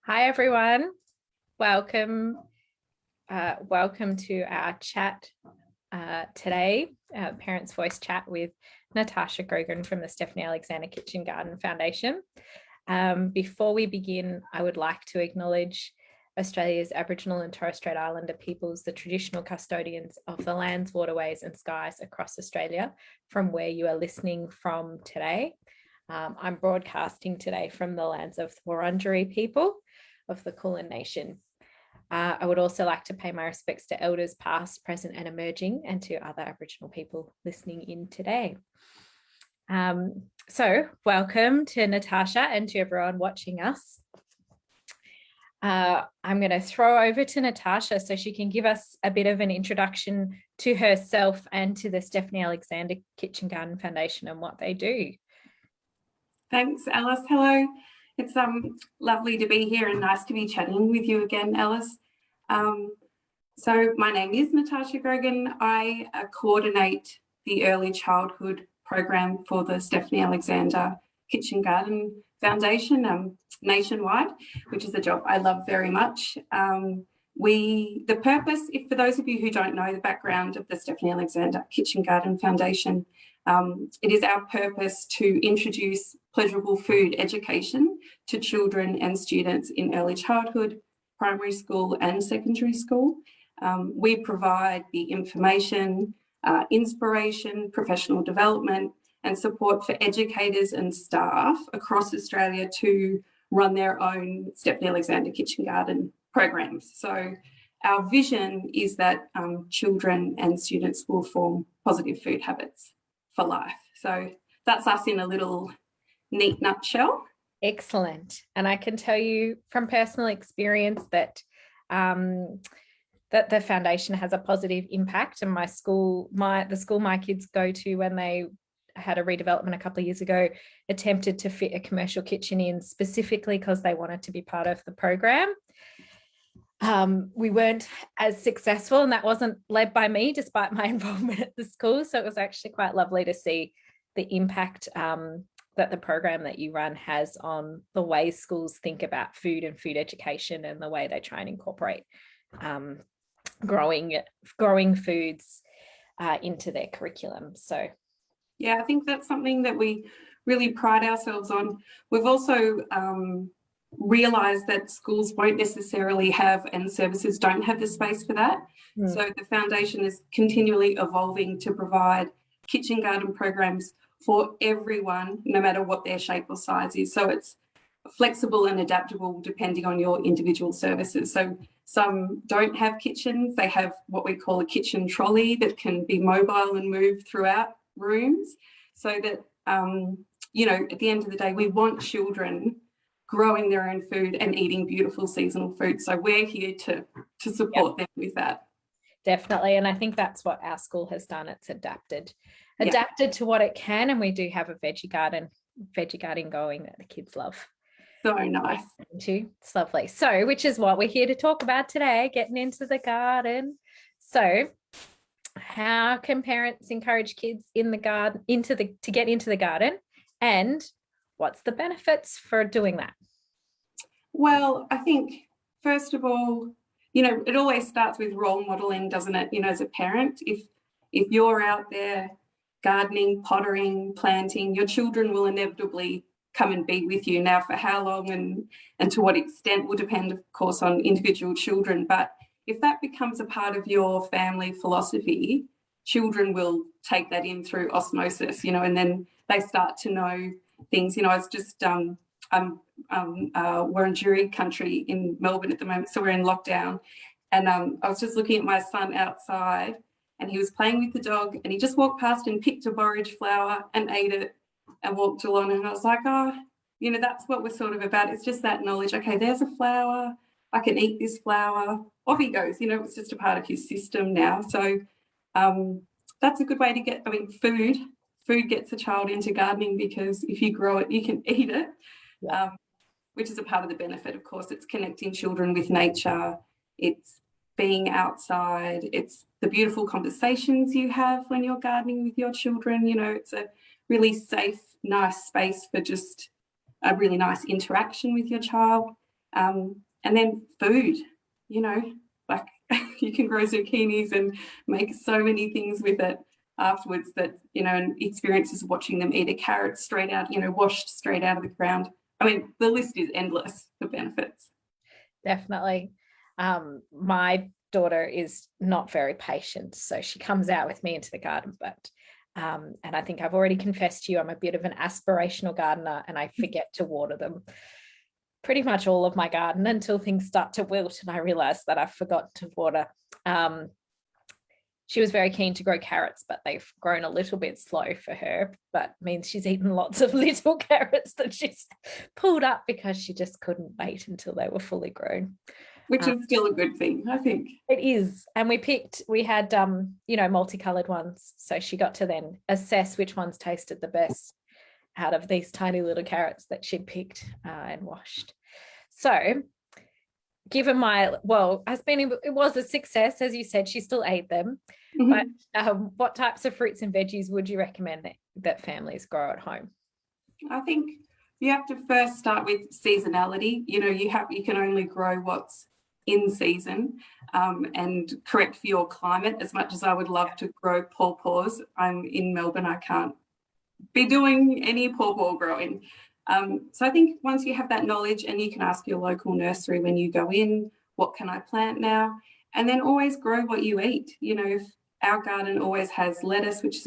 Hi everyone, welcome to our chat today, Parents Voice Chat with Natasha Grogan from the Stephanie Alexander Kitchen Garden Foundation. Before we begin, I would like to acknowledge Australia's Aboriginal and Torres Strait Islander peoples, the traditional custodians of the lands, waterways and skies across Australia, from where you are listening from today. I'm broadcasting today from the lands of the Wurundjeri people of the Kulin Nation. I would also like to pay my respects to elders past, present and emerging, and to other Aboriginal people listening in today. So welcome to Natasha and to everyone watching us. I'm going to throw over to Natasha so she can give us a bit of an introduction to herself and to the Stephanie Alexander Kitchen Garden Foundation and what they do. Thanks, Alice. Hello. It's lovely to be here and nice to be chatting with you again, Alice. So my name is Natasha Grogan. I coordinate the early childhood program for the Stephanie Alexander Kitchen Garden Foundation nationwide, which is a job I love very much. The purpose, for those of you who don't know the background of the Stephanie Alexander Kitchen Garden Foundation, it is our purpose to introduce pleasurable food education to children and students in early childhood, primary school and secondary school. We provide the information, inspiration, professional development and support for educators and staff across Australia to run their own Stephanie Alexander Kitchen Garden programs. So our vision is that children and students will form positive food habits for life. So that's us in a little neat nutshell. Excellent. And I can tell you from personal experience that that the foundation has a positive impact. And the school my kids go to, when they had a redevelopment a couple of years ago, attempted to fit a commercial kitchen in specifically because they wanted to be part of the program. We weren't as successful, and that wasn't led by me despite my involvement at the school. So it was actually quite lovely to see the impact that the program that you run has on the way schools think about food and food education and the way they try and incorporate growing foods into their curriculum. So yeah, I think that's something that we really pride ourselves on. We've also realised that schools won't necessarily have, and services don't have the space for that. So the foundation is continually evolving to provide kitchen garden programs for everyone, no matter what their shape or size is. So it's flexible and adaptable depending on your individual services. So some don't have kitchens. They have what we call a kitchen trolley that can be mobile and move throughout rooms, so that, at the end of the day, we want children growing their own food and eating beautiful seasonal food. So we're here to support them with that. Definitely. And I think that's what our school has done. It's adapted to what it can. And we do have a veggie garden going that the kids love. So nice. It's lovely. So, which is what we're here to talk about today, getting into the garden. So how can parents encourage kids in the garden to get into the garden, and what's the benefits for doing that? Well, I think first of all, it always starts with role modeling, doesn't it? As a parent, if you're out there gardening, pottering, planting, your children will inevitably come and be with you. Now, for how long and to what extent will depend, of course, on individual children. But if that becomes a part of your family philosophy, children will take that in through osmosis, and then they start to know things. I was just, we're in jury country in Melbourne at the moment, so we're in lockdown. And I was just looking at my son outside, and he was playing with the dog, and he just walked past and picked a borage flower and ate it and walked along. And I was like, that's what we're sort of about. It's just that knowledge. Okay, there's a flower. I can eat this flower. Off he goes. It's just a part of his system now. So that's a good way to get, food gets a child into gardening, because if you grow it, you can eat it, which is a part of the benefit. Of course, it's connecting children with nature. It's being outside. It's the beautiful conversations you have when you're gardening with your children. It's a really safe, nice space for just a really nice interaction with your child. And then food, you know, like you can grow zucchinis and make so many things with it afterwards that, you know, and experiences watching them eat a carrot straight out, you know, washed straight out of the ground. I mean, the list is endless for benefits. Definitely. My daughter is not very patient, so she comes out with me into the garden, but and I think I've already confessed to you, I'm a bit of an aspirational gardener and I forget to water them pretty much all of my garden until things start to wilt and I realize that I've forgotten to water. She was very keen to grow carrots, but they've grown a little bit slow for her, but means she's eaten lots of little carrots that she's pulled up because she just couldn't wait until they were fully grown. Which is still a good thing, I think. It is. And we had, you know, multicolored ones. So she got to then assess which ones tasted the best out of these tiny little carrots that she'd picked and washed. So given it was a success, as you said, she still ate them. Mm-hmm. But what types of fruits and veggies would you recommend that families grow at home? I think you have to first start with seasonality. You know, you can only grow what's in season, and correct for your climate. As much as I would love to grow pawpaws, I'm in Melbourne, I can't be doing any pawpaw growing. So I think once you have that knowledge, and you can ask your local nursery when you go in, what can I plant now? And then always grow what you eat. You know, if our garden always has lettuce, which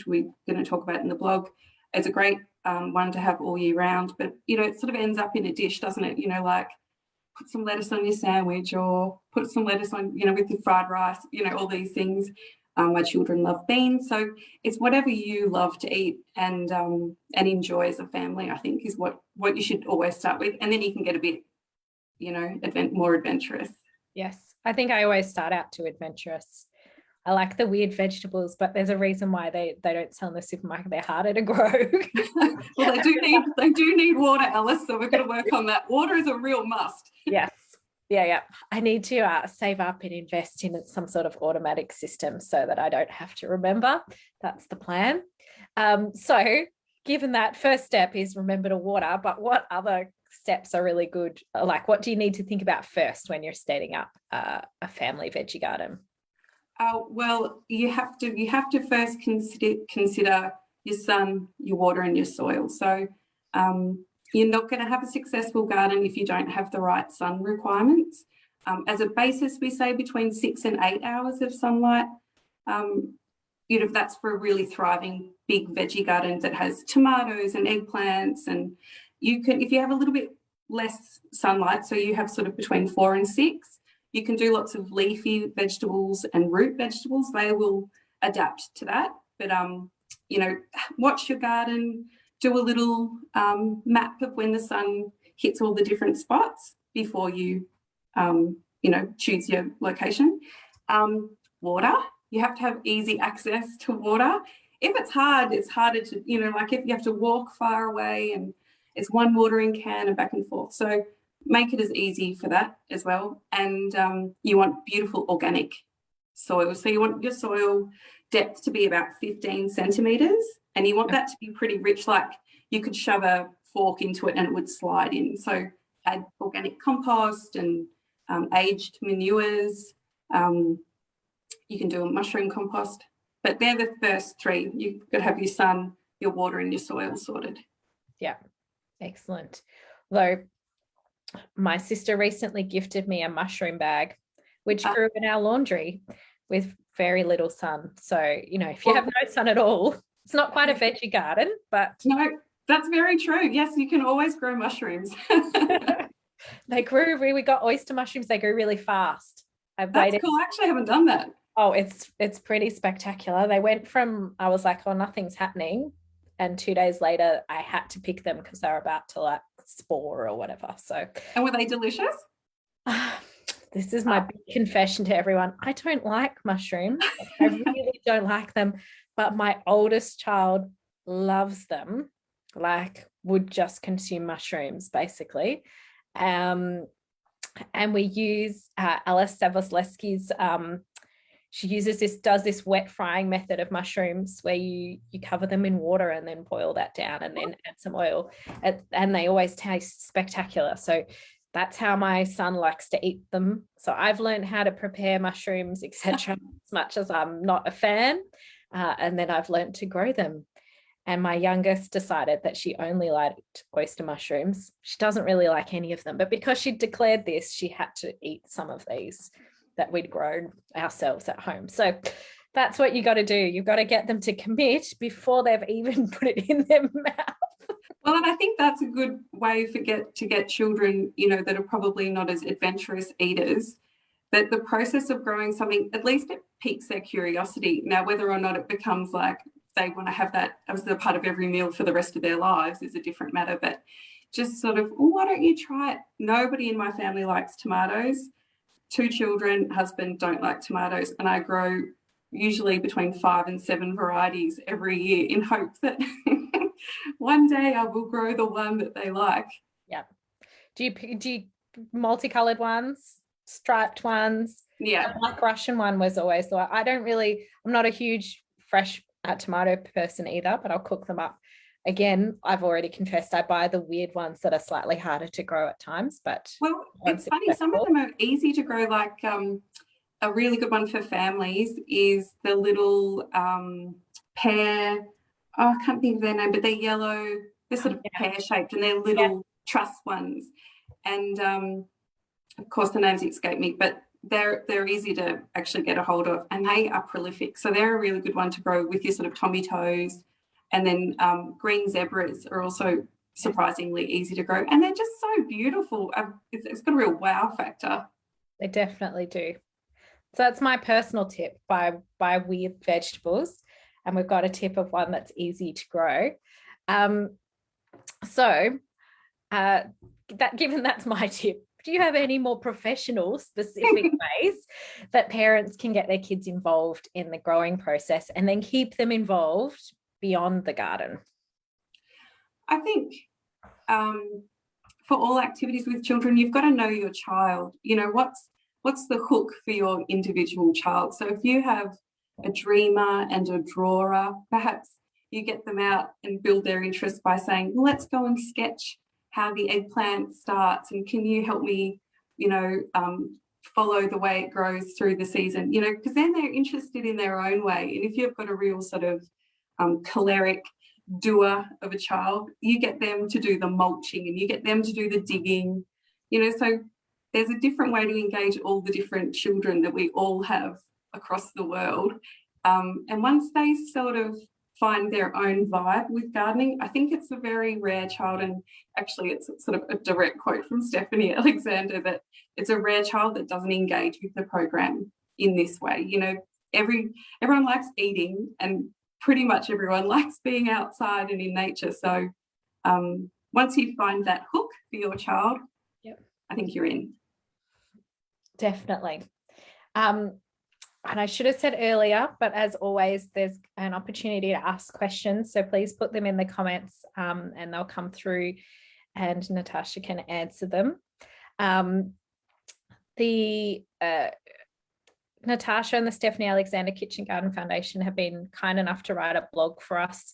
we're going to talk about in the blog. It's a great one to have all year round, but, you know, it sort of ends up in a dish, doesn't it? You know, like put some lettuce on your sandwich or put some lettuce on, you know, with your fried rice, you know, all these things. My children love beans. So it's whatever you love to eat and enjoy as a family, I think, is what you should always start with. And then you can get a bit, you know, more adventurous. Yes, I think I always start out too adventurous. I like the weird vegetables, but there's a reason why they don't sell in the supermarket. They're harder to grow. Well, they do need water, Alice, so we're going to work on that. Water is a real must. Yes. Yeah. I need to save up and invest in some sort of automatic system so that I don't have to remember. That's the plan. So given that first step is remember to water, but what other steps are really good? Like, what do you need to think about first when you're setting up a family veggie garden? Well, you have to first consider your sun, your water, and your soil. So you're not going to have a successful garden if you don't have the right sun requirements. As a basis, we say between 6 and 8 hours of sunlight. You know, that's for a really thriving big veggie garden that has tomatoes and eggplants. And you can, if you have a little bit less sunlight, so you have sort of between 4 and 6. You can do lots of leafy vegetables and root vegetables. They will adapt to that. But, you know, watch your garden, do a little map of when the sun hits all the different spots before you, you know, choose your location. Water, you have to have easy access to water. If it's hard, it's harder to, you know, like if you have to walk far away and it's one watering can and back and forth. So make it as easy for that as well. And you want beautiful organic soil. So you want your soil depth to be about 15 centimetres and you want that to be pretty rich, like you could shove a fork into it and it would slide in. So add organic compost and aged manures. You can do a mushroom compost, but they're the first three. You've got to have your sun, your water and your soil sorted. Yeah, excellent. Though my sister recently gifted me a mushroom bag, which grew in our laundry with very little sun. So, you know, if you have no sun at all, it's not quite a veggie garden, but... No, that's very true. Yes, you can always grow mushrooms. They grew, we got oyster mushrooms. They grew really fast. That's cool. I actually haven't done that. Oh, it's pretty spectacular. They went from, I was like, oh, nothing's happening. And 2 days later, I had to pick them because they were about to like spore or whatever. So, and were they delicious? This is my big confession to everyone. I don't like mushrooms. I really don't like them. But my oldest child loves them, like would just consume mushrooms basically. And we use Alice Savosleski's, she does this wet frying method of mushrooms where you cover them in water and then boil that down and then add some oil, and they always taste spectacular. So that's how my son likes to eat them. So I've learned how to prepare mushrooms, etc., as much as I'm not a fan. And then I've learned to grow them. And my youngest decided that she only liked oyster mushrooms. She doesn't really like any of them, but because she declared this, she had to eat some of these that we'd grown ourselves at home. So that's what you got to do. You've got to get them to commit before they've even put it in their mouth. Well, and I think that's a good way to get children, that are probably not as adventurous eaters, that the process of growing something, at least it piques their curiosity. Now, whether or not it becomes like they want to have that as a part of every meal for the rest of their lives is a different matter, but just sort of, why don't you try it? Nobody in my family likes tomatoes. 2 children, husband don't like tomatoes, and I grow usually between 5 and 7 varieties every year in hope that one day I will grow the one that they like. Yeah. Do you multicolored ones, striped ones? Yeah. The Black Russian one was always the one. I'm not a huge fresh tomato person either, but I'll cook them up. Again, I've already confessed I buy the weird ones that are slightly harder to grow at times, but well, it's funny, some of them are easy to grow. Like a really good one for families is the little pear. Oh, I can't think of their name, but they're yellow. They're sort of pear-shaped, and they're little truss ones. And of course, the names escape me, but they're easy to actually get a hold of, and they are prolific. So they're a really good one to grow with your sort of Tommy toes. And then green zebras are also surprisingly easy to grow, and they're just so beautiful. It's got a real wow factor. They definitely do. So that's my personal tip: buy weird vegetables, and we've got a tip of one that's easy to grow. Given that's my tip, do you have any more professional specific ways that parents can get their kids involved in the growing process and then keep them involved beyond the garden? I think for all activities with children, you've got to know your child. What's the hook for your individual child? So if you have a dreamer and a drawer, perhaps you get them out and build their interest by saying, well, let's go and sketch how the eggplant starts, and can you help me, follow the way it grows through the season, because then they're interested in their own way. And if you've got a real sort of choleric doer of a child, you get them to do the mulching and you get them to do the digging, so there's a different way to engage all the different children that we all have across the world. And once they sort of find their own vibe with gardening, I think it's a very rare child, and actually it's sort of a direct quote from Stephanie Alexander, that it's a rare child that doesn't engage with the program in this way. Everyone likes eating, and pretty much everyone likes being outside and in nature. So once you find that hook for your child, I think you're in. Definitely. And I should have said earlier, but as always, there's an opportunity to ask questions. So please put them in the comments and they'll come through and Natasha can answer them. Natasha and the Stephanie Alexander Kitchen Garden Foundation have been kind enough to write a blog for us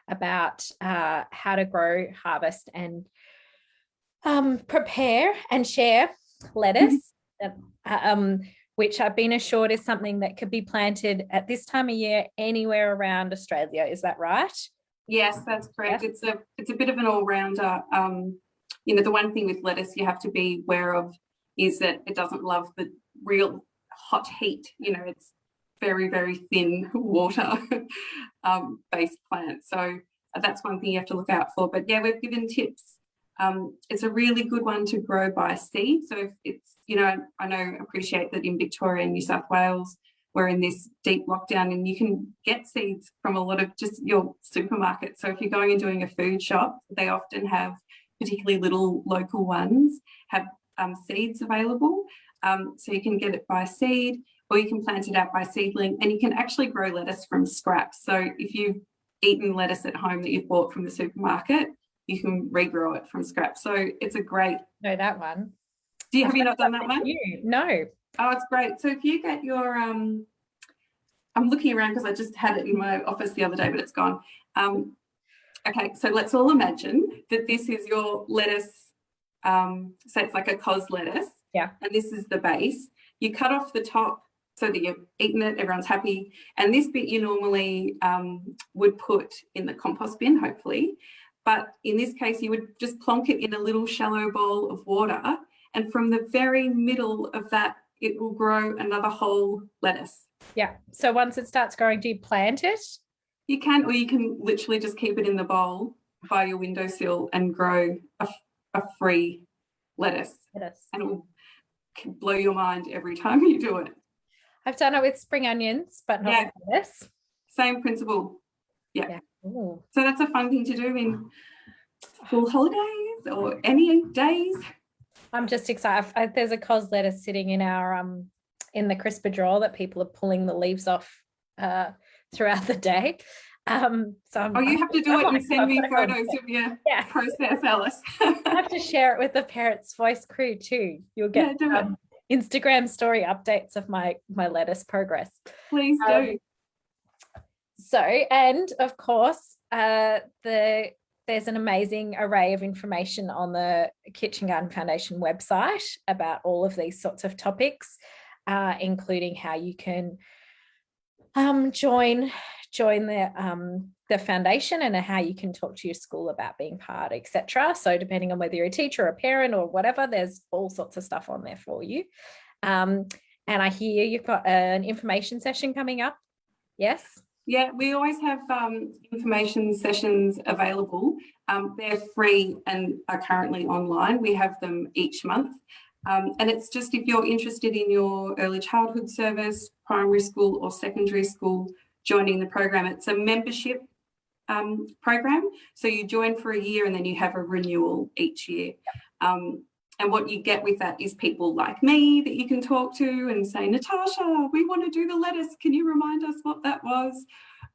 about how to grow, harvest and prepare and share lettuce. Which I've been assured is something that could be planted at this time of year anywhere around Australia. Is that right? Yes, that's correct. Yeah. It's a bit of an all-rounder. The one thing with lettuce you have to be aware of is that it doesn't love the real hot heat. It's very, very thin water based plant. So that's one thing you have to look out for. But yeah, we've given tips. It's a really good one to grow by seed. So if it's, appreciate that in Victoria and New South Wales, we're in this deep lockdown and you can get seeds from a lot of just your supermarkets. So if you're going and doing a food shop, they often have, particularly little local ones, have seeds available. So you can get it by seed, or you can plant it out by seedling, and you can actually grow lettuce from scraps. So if you've eaten lettuce at home that you've bought from the supermarket, you can regrow it from scraps. So it's a great... No, that one. Have you not done that one? No. Oh, it's great. So if you get your... I'm looking around because I just had it in my office the other day, but it's gone. Okay, so let's all imagine that this is your lettuce So it's like a cos lettuce. Yeah. And this is the base. You cut off the top so that you've eaten it, everyone's happy. And this bit you normally would put in the compost bin, hopefully. But in this case, you would just plonk it in a little shallow bowl of water. And from the very middle of that, it will grow another whole lettuce. Yeah. So once it starts growing, do you plant it? You can, or you can literally just keep it in the bowl by your windowsill and grow a free lettuce. Lettuce. And it will blow your mind every time you do it. I've done it with spring onions, but not with lettuce. Same principle. Yeah. Ooh. So that's a fun thing to do in school holidays or any days. I'm just excited. There's a cos lettuce sitting in our in the crisper drawer that people are pulling the leaves off throughout the day. So you have to do it and send me photos of your process, Alice. I have to share it with the Parents Voice crew too. You'll get Instagram story updates of my lettuce progress. Please do. So, and of course, there's an amazing array of information on the Kitchen Garden Foundation website about all of these sorts of topics, including how you can join the foundation and how you can talk to your school about being part, etc. So depending on whether you're a teacher or a parent or whatever, there's all sorts of stuff on there for you. And I hear you've got an information session coming up. Yes? Yeah, we always have information sessions available. They're free and are currently online. We have them each month. And it's just if you're interested in your early childhood service, primary school or secondary school, joining the program. It's a membership program. So you join for a year and then you have a renewal each year. And what you get with that is people like me that you can talk to and say, Natasha, we want to do the lettuce. Can you remind us what that was?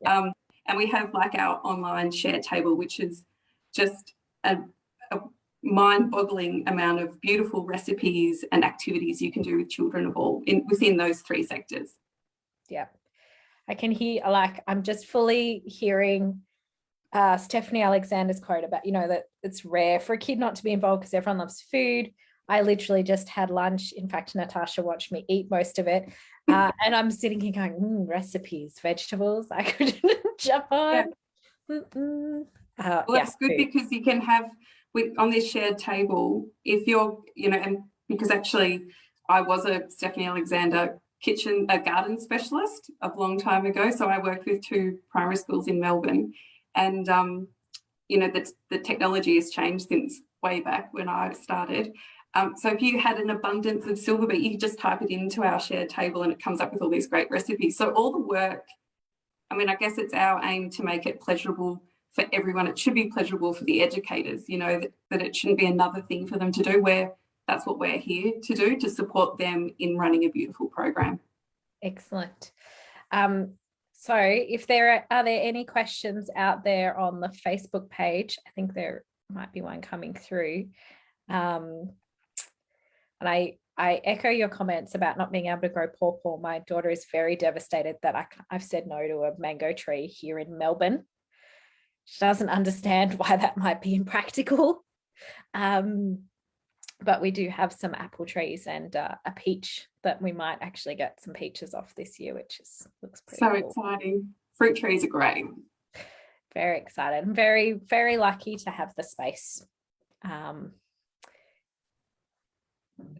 Yeah. And we have like our online share table, which is just a mind-boggling amount of beautiful recipes and activities you can do with children of all within those three sectors. Yeah. I can hear, I'm just fully hearing Stephanie Alexander's quote about, that it's rare for a kid not to be involved because everyone loves food. I literally just had lunch. In fact, Natasha watched me eat most of it. And I'm sitting here going, recipes, vegetables, I could jump on. Yeah. Well, that's good because you can have, on this shared table, if you're, and because actually I was a Stephanie Alexander garden specialist a long time ago. So I worked with 2 primary schools in Melbourne. And, the technology has changed since way back when I started. So if you had an abundance of silver beet, you could just type it into our shared table and it comes up with all these great recipes. So all the work, I guess it's our aim to make it pleasurable for everyone. It should be pleasurable for the educators, that it shouldn't be another thing for them to do, where that's what we're here to do, to support them in running a beautiful program. Excellent. So if are there any questions out there on the Facebook page? I think there might be one coming through. And I echo your comments about not being able to grow pawpaw. My daughter is very devastated that I've said no to a mango tree here in Melbourne. She doesn't understand why that might be impractical. But we do have some apple trees and a peach that we might actually get some peaches off this year, which looks pretty so cool. Exciting. Fruit trees are great. Very excited. I'm very, very lucky to have the space.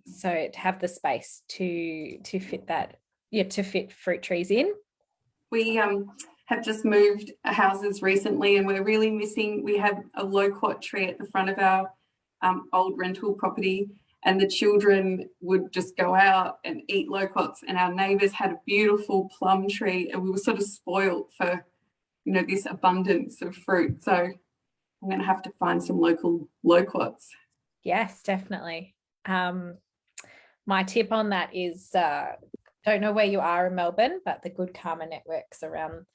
So to have the space to fit that, to fit fruit trees in. We have just moved houses recently and we're really missing, we have a loquat tree at the front of our old rental property, and the children would just go out and eat loquats, and our neighbours had a beautiful plum tree and we were sort of spoiled for this abundance of fruit. So I'm going to have to find some local loquats. Yes, definitely. My tip on that is don't know where you are in Melbourne, but the Good Karma networks around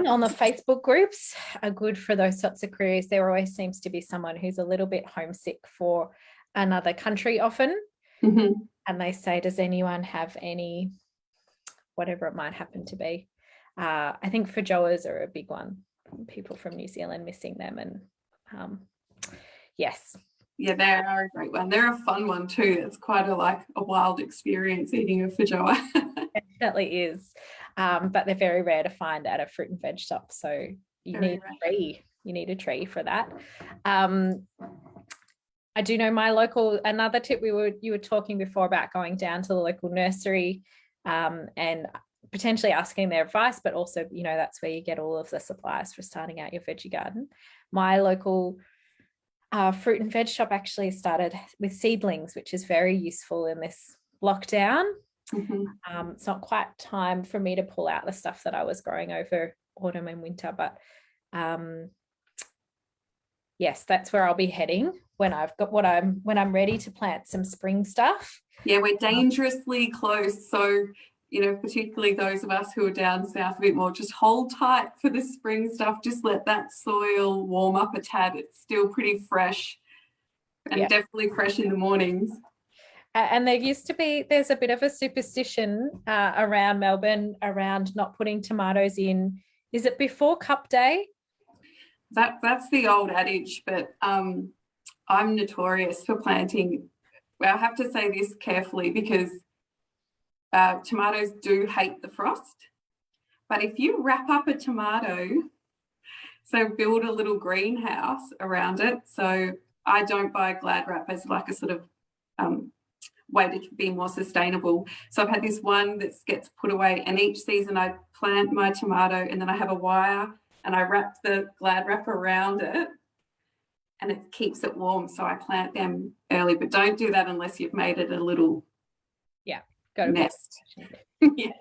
on the Facebook groups are good for those sorts of queries. There always seems to be someone who's a little bit homesick for another country often. Mm-hmm. And they say, does anyone have any, whatever it might happen to be? I think Feijoas are a big one. People from New Zealand missing them. And yes, Yeah, they are a great one. They're a fun one too. It's quite a wild experience eating a feijoa. It definitely is. But they're very rare to find at a fruit and veg shop. So you Very need rare. a tree. You need a tree for that. I do know my local, another tip you were talking before about going down to the local nursery and potentially asking their advice, but also, you know, that's where you get all of the supplies for starting out your veggie garden. My local fruit and veg shop actually started with seedlings, which is very useful in this lockdown. It's not quite time for me to pull out the stuff that I was growing over autumn and winter, but yes, that's where I'll be heading when I've got when I'm ready to plant some spring stuff. Yeah, we're dangerously close. So, you know, particularly those of us who are down south a bit more, just hold tight for the spring stuff. Just let that soil warm up a tad. It's still pretty fresh and definitely fresh in the mornings. And there's a bit of a superstition around Melbourne around not putting tomatoes in. Is it before Cup Day? That's the old adage, but I'm notorious for planting. Well, I have to say this carefully because tomatoes do hate the frost. But if you wrap up a tomato, so build a little greenhouse around it. So I don't buy Glad wrap as like a sort of way to be more sustainable. So I've had this one that gets put away, and each season I plant my tomato and then I have a wire and I wrap the Glad wrap around it and it keeps it warm. So I plant them early, but don't do that unless you've made it a little nest. Yeah.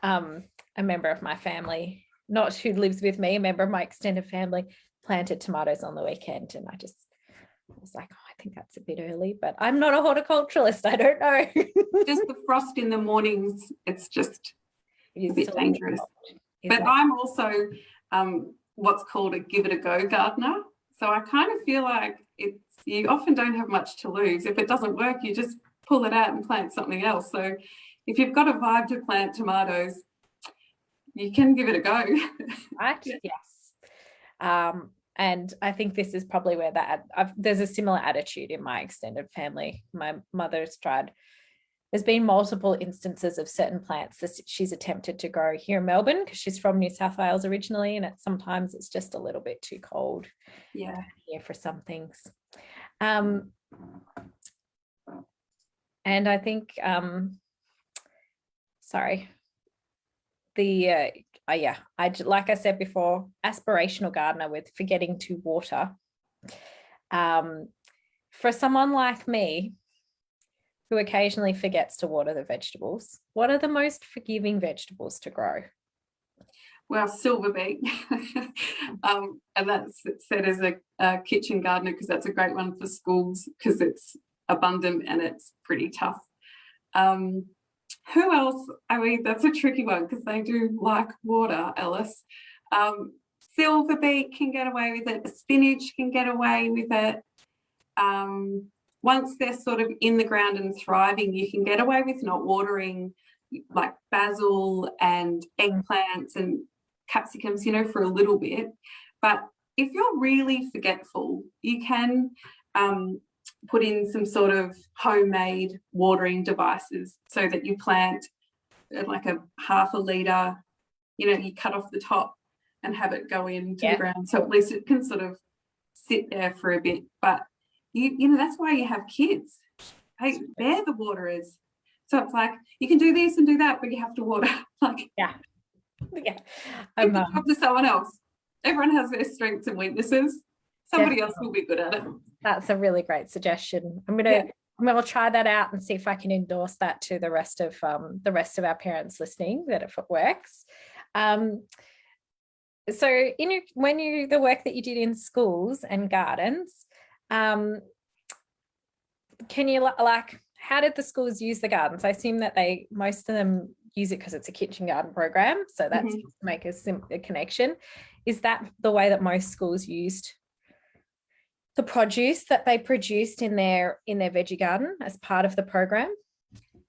A member of my family, not who lives with me, a member of my extended family, planted tomatoes on the weekend, and I was like, oh, I think that's a bit early, but I'm not a horticulturalist. I don't know. Just the frost in the mornings, it's just a bit dangerous. But it? I'm also what's called a give it a go gardener. So I kind of feel like you often don't have much to lose. If it doesn't work, you just pull it out and plant something else. So if you've got a vibe to plant tomatoes, you can give it a go. Right? Yes. And I think this is probably where there's a similar attitude in my extended family. My mother's tried. There's been multiple instances of certain plants that she's attempted to grow here in Melbourne because she's from New South Wales originally, and sometimes it's just a little bit too cold here for some things. And I think, like I said before, aspirational gardener with forgetting to water. For someone like me, who occasionally forgets to water the vegetables, what are the most forgiving vegetables to grow? Well, silver beet. And that's said as a kitchen gardener because that's a great one for schools because it's abundant and it's pretty tough. Who else? I mean, that's a tricky one because they do like water, Alice. Silver beet can get away with it. Spinach can get away with it. Once they're sort of in the ground and thriving, you can get away with not watering like basil and eggplants and capsicums, you know, for a little bit. But if you're really forgetful, you can put in some sort of homemade watering devices so that you plant like a half a litre, you know, you cut off the top and have it go into the ground. So at least it can sort of sit there for a bit. But you know, that's why you have kids. They're the waterers. So it's like you can do this and do that, but you have to water. Like give the job to someone else. Everyone has their strengths and weaknesses. Somebody else will be good at it. That's a really great suggestion. I'm gonna try that out and see if I can endorse that to the rest of our parents listening, that if it works. So the work that you did in schools and gardens, can you how did the schools use the gardens? I assume that most of them use it because it's a kitchen garden program, so that's to make a connection. Is that the way that most schools used the produce that they produced in their veggie garden as part of the program?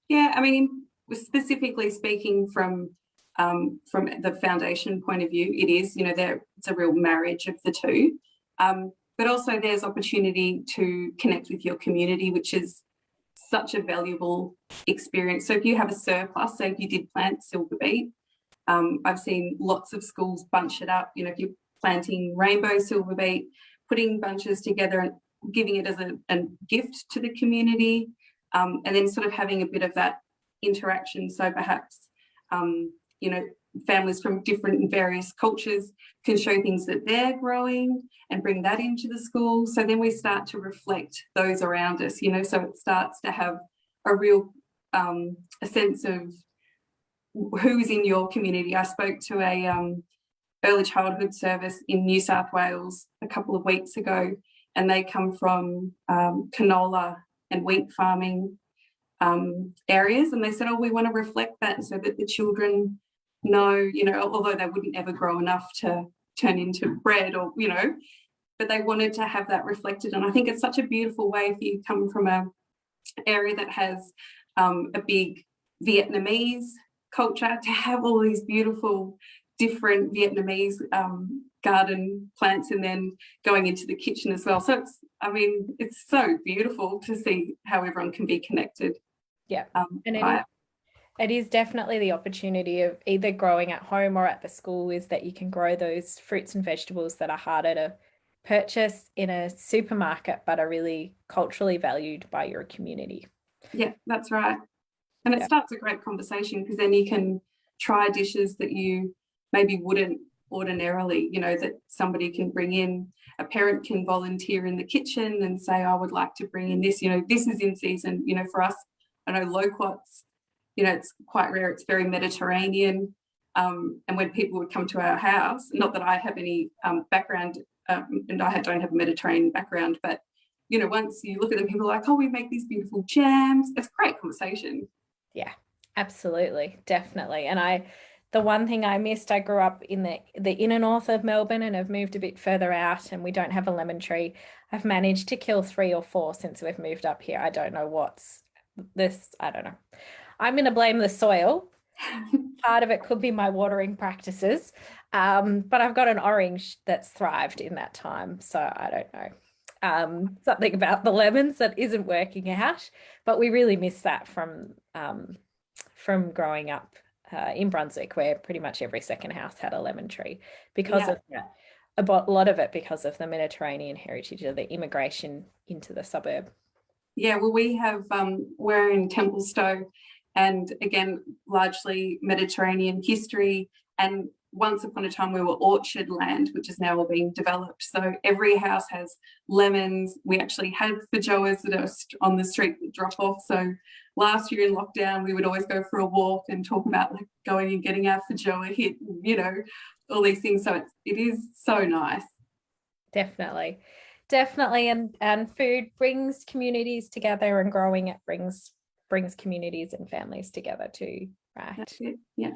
Yeah, I mean, specifically speaking from the foundation point of view, it is, you know, it's a real marriage of the two. but also there's opportunity to connect with your community, which is such a valuable experience. So if you have a surplus, so if you did plant silver beet, I've seen lots of schools bunch it up. You know, if you're planting rainbow silver beet, putting bunches together and giving it as a gift to the community, and then sort of having a bit of that interaction. So perhaps, you know, families from different and various cultures can show things that they're growing and bring that into the school. So then we start to reflect those around us, you know, so it starts to have a real a sense of who's in your community. I spoke to a early childhood service in New South Wales a couple of weeks ago, and they come from canola and wheat farming areas, and they said, oh, we want to reflect that so that the children know, you know, although they wouldn't ever grow enough to turn into bread or, you know, but they wanted to have that reflected. And I think it's such a beautiful way if you come from a area that has a big Vietnamese culture, to have all these beautiful different Vietnamese garden plants and then going into the kitchen as well. So it's, I mean, it's so beautiful to see how everyone can be connected. Yeah, and it is definitely the opportunity of either growing at home or at the school, is that you can grow those fruits and vegetables that are harder to purchase in a supermarket but are really culturally valued by your community. Yeah, that's right. And it starts a great conversation, because then you can try dishes that you maybe wouldn't ordinarily, you know, that somebody can bring in. A parent can volunteer in the kitchen and say, I would like to bring in this, you know, this is in season. You know, for us, I know loquats, you know, it's quite rare, it's very Mediterranean. And when people would come to our house, not that I have any background, and I don't have a Mediterranean background, but, you know, once you look at them, people are like, oh, we make these beautiful jams. It's a great conversation. Yeah, absolutely, definitely. And the one thing I missed, I grew up in the inner north of Melbourne and have moved a bit further out, and we don't have a lemon tree. I've managed to kill 3 or 4 since we've moved up here. I don't know what's this, I don't know. I'm going to blame the soil. Part of it could be my watering practices, but I've got an orange that's thrived in that time, so I don't know. Something about the lemons that isn't working out, but we really miss that from growing up in Brunswick, where pretty much every second house had a lemon tree because of a lot of it because of the Mediterranean heritage of the immigration into the suburb. Yeah, well, we have, we're in Templestowe, and again, largely Mediterranean history. And once upon a time, we were orchard land, which is now all being developed. So every house has lemons. We actually had feijoas that are on the street that drop off. So last year in lockdown, we would always go for a walk and talk about like going and getting our feijoa hit, you know, all these things. So it is so nice. Definitely. And food brings communities together, and growing it brings communities and families together too, right? That's it. Yeah.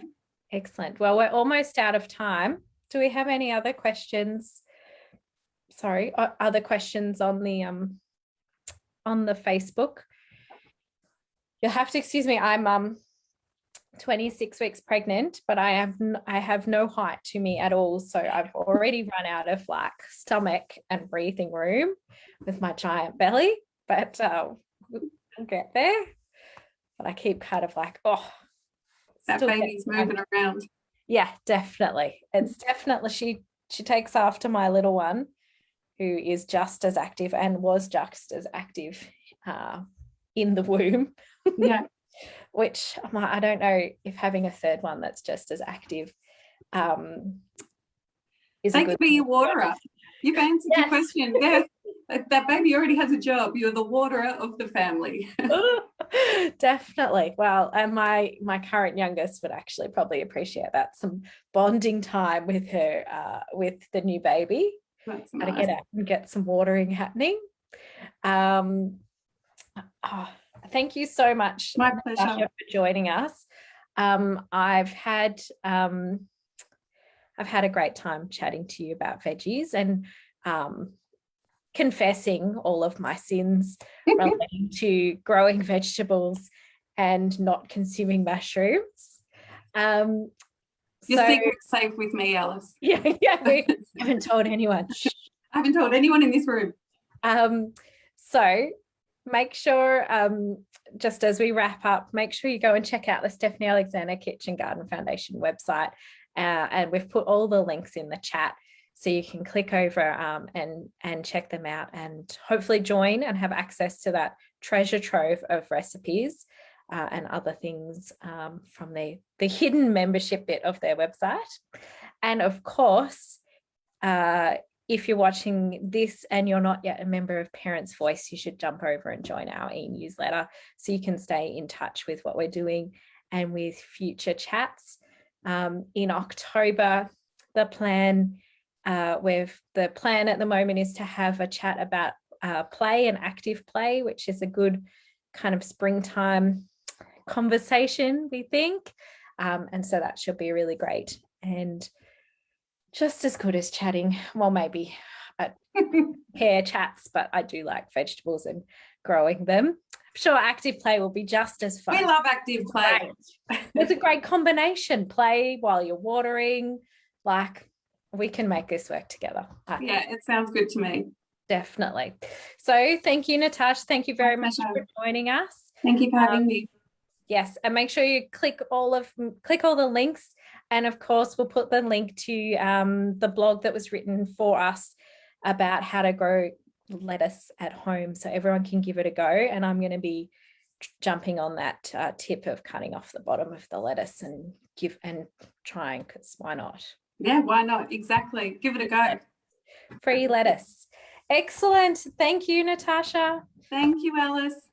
Excellent. Well, we're almost out of time. Do we have any other questions? Sorry, other questions on the Facebook? You'll have to excuse me. I'm 26 weeks pregnant, but I have no height to me at all, so I've already run out of like stomach and breathing room with my giant belly, but I'll get there. But I keep kind of like, oh, that baby's moving around. Yeah, definitely. It's definitely, she takes after my little one, who is just as active and was just as active in the womb. Yeah. Which I don't know if having a third one that's just as active is they could be your waterer. You've answered your question. Yeah, that baby already has a job. You're the waterer of the family. Definitely. Well, and my current youngest would actually probably appreciate that, some bonding time with her, with the new baby. That's nice. To get out and get some watering happening. Thank you so much, my pleasure, Natasha, for joining us. I've had a great time chatting to you about veggies and confessing all of my sins relating to growing vegetables and not consuming mushrooms. Your secret's safe with me, Alice. Yeah, we haven't told anyone. I haven't told anyone in this room. So make sure, just as we wrap up, make sure you go and check out the Stephanie Alexander Kitchen Garden Foundation website. And we've put all the links in the chat, so you can click over and check them out, and hopefully join and have access to that treasure trove of recipes and other things from the hidden membership bit of their website. And of course, if you're watching this and you're not yet a member of Parents Voice, you should jump over and join our e-newsletter so you can stay in touch with what we're doing and with future chats. In October, the plan at the moment is to have a chat about play and active play, which is a good kind of springtime conversation, we think. And so that should be really great and just as good as chatting. Well, maybe hair chats, but I do like vegetables and growing them. I'm sure active play will be just as fun. We love active play. It's a great combination. Play while you're watering. Like, we can make this work together. Yeah, it sounds good to me. Definitely. So thank you, Natasha. Thank you very much for joining us. Thank you for having me. Yes, and make sure you click all the links, and of course we'll put the link to the blog that was written for us about how to grow lettuce at home, so everyone can give it a go. And I'm going to be jumping on that tip of cutting off the bottom of the lettuce and trying, because why not? Yeah, why not? Exactly. Give it a go. Free lettuce. Excellent. Thank you, Natasha. Thank you, Alice.